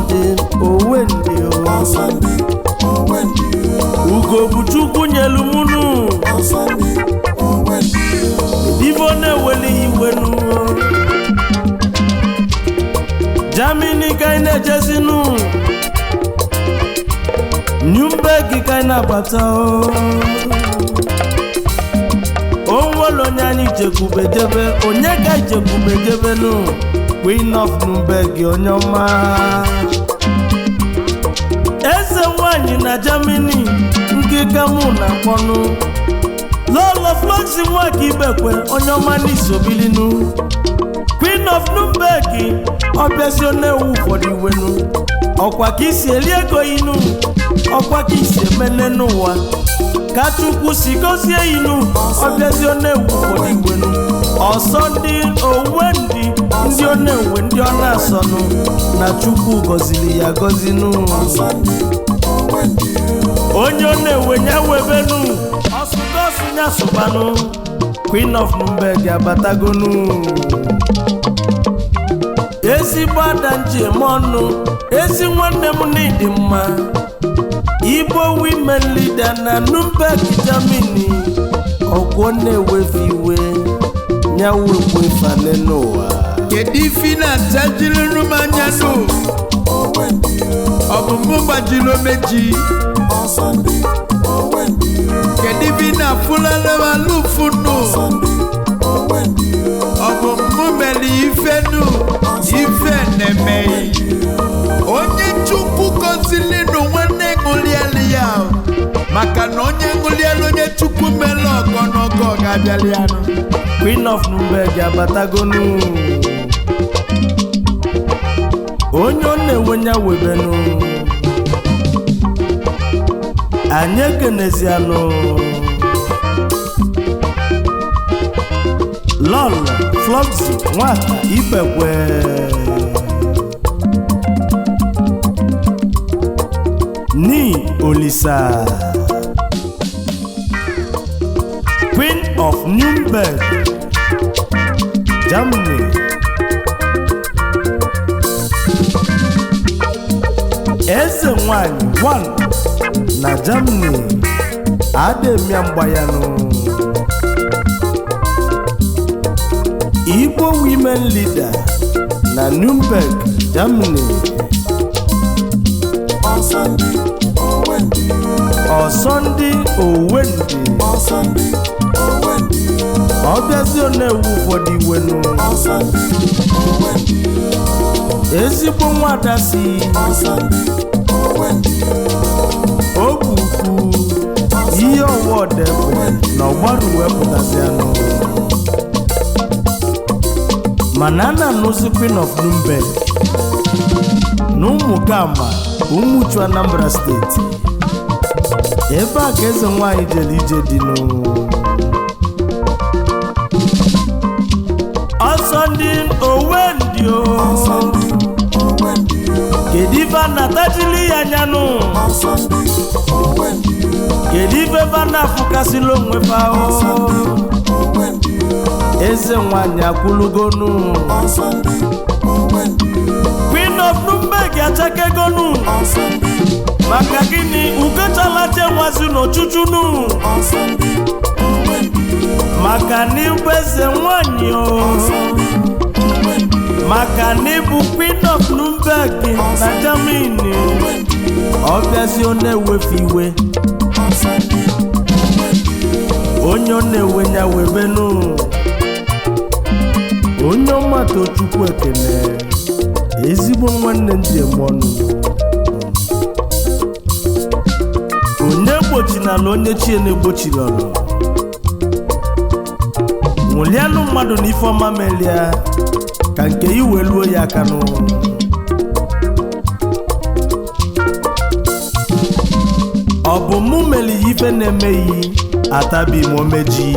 Sunday Owendi Sunday Owendi Ugo Buchukwu nyelu munu Sunday Owendi Ivo na-eweli iwenu Germany kaina jesinu Nürnberg kaina bata Onwolo nyani jekubedebe Onyeka jekubedebe no Queen of Nürnberg onyoma Eze nwanyi na Germany Nkika mu na konu Lolo Floxy nwaki ibekwe onyoma n'isobilinu Queen of Nürnberg Obesi onewu for iwenu Ọkwa ka isi eli ego inu Ọkwa ka isi emele n'ụwa Ka Chukwu si gozie inu Obesi onewu for iwenu Ọsọ ndị Owendi ndị onewe ndị ọ na-asọnụ Na Chukwu gozili ya gozinu Onye onewe nya webenu Ọsụgosu nya sụbanụ Queen of Nürnberg abatagonu Ezi bada njem ọnụ Ezi nwanne m n'ịdị mma Igbo women leader na Nürnberg Germany Ọkwọ na-ewefiwe Nyawekwe fale n'ụwa Kedu ifi na-atajiri rumanya no Ọ bụ mụ gbajiri omeji Kedu ifi na-afụlalaba lufu no Ọ bụ mụ mere ife nu Ife na-emeghị Onye Chukwu gọzili nụ nwanne ṅụlieli ya Maka na onye ṅụlieli onye Chukwu mere ọgọnọgọ ga-abịali ya nụ Queen of Nürnberg abatagonu Onye ọ na-enwenya webenu Anyị ekenezianụ Lolo Floxy nwata ibekwe Ni Olisa Queen of Nürnberg Germany Eze nwanyị 1 na Germany Ademia Mbayano Igbo women leader na Nürnberg Germany Sunday Owendi Sunday Owendi Sunday Owendi Obesi onewu ụfọdụ iwenu Sunday Owendi Ezigbo nwada si Sunday Owendi Ogwukwu ihe ọwa ọdebe na ọgbaru wepụtazianụ Mana na n'ozi Queen of Nürnberg N'ụmụ Kama Umuchu Anambra State Ebe a ka eze nwanyị jere ije dị Sunday Owendi Kedu ife a na-atajili ya nyanụ Kedu ife a na-afụkasịla onwe fa Eze nwanyị akwụlugonu Queen of Nürnberg achakegonu Maka gịnị ukechala chenwazi n'ochuchunu Maka n'ịbụ eze nwanyị Maka n'ịbụ Queen of Nürnberg na Germany Obesi ọ na-ewefiwe Onye ọ na-ewenya webenu Onye ọmata Chukwu ekene Ezigbo nwanne njem ọnụ Onye gbochina onye chie na-egbochiri ọnụ Nwụlianụ mmadụ na ife ọma melia Ka nke iwe luo ya aka nụ Ọ bụ mụ meli ife na-emeghị Atabi m omeji